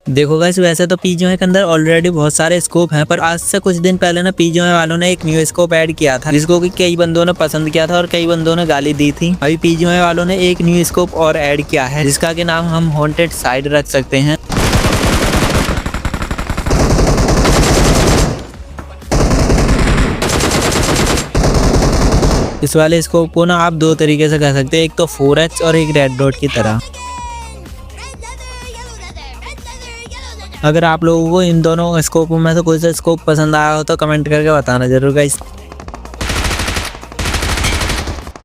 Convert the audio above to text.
देखो गाइस, वैसे तो पीजीआई के अंदर ऑलरेडी बहुत सारे स्कोप हैं, पर आज से कुछ दिन पहले ना पीजीआई वालों ने एक न्यू स्कोप ऐड किया था, जिसको कि कई बंदों ने पसंद किया था और कई बंदों ने गाली दी थी। अभी पीजीआई वालों ने एक न्यू स्कोप और ऐड किया है, जिसका कि नाम हम हॉन्टेड साइड रख सकते हैं। इस वाले स्कोप को ना आप दो तरीके से कर सकते हैं, एक तो 4x और एक रेड डॉट की तरह। अगर आप लोगों को इन दोनों स्कोपों में से कोई सा स्कोप पसंद आया हो तो कमेंट करके बताना जरूर गाइस।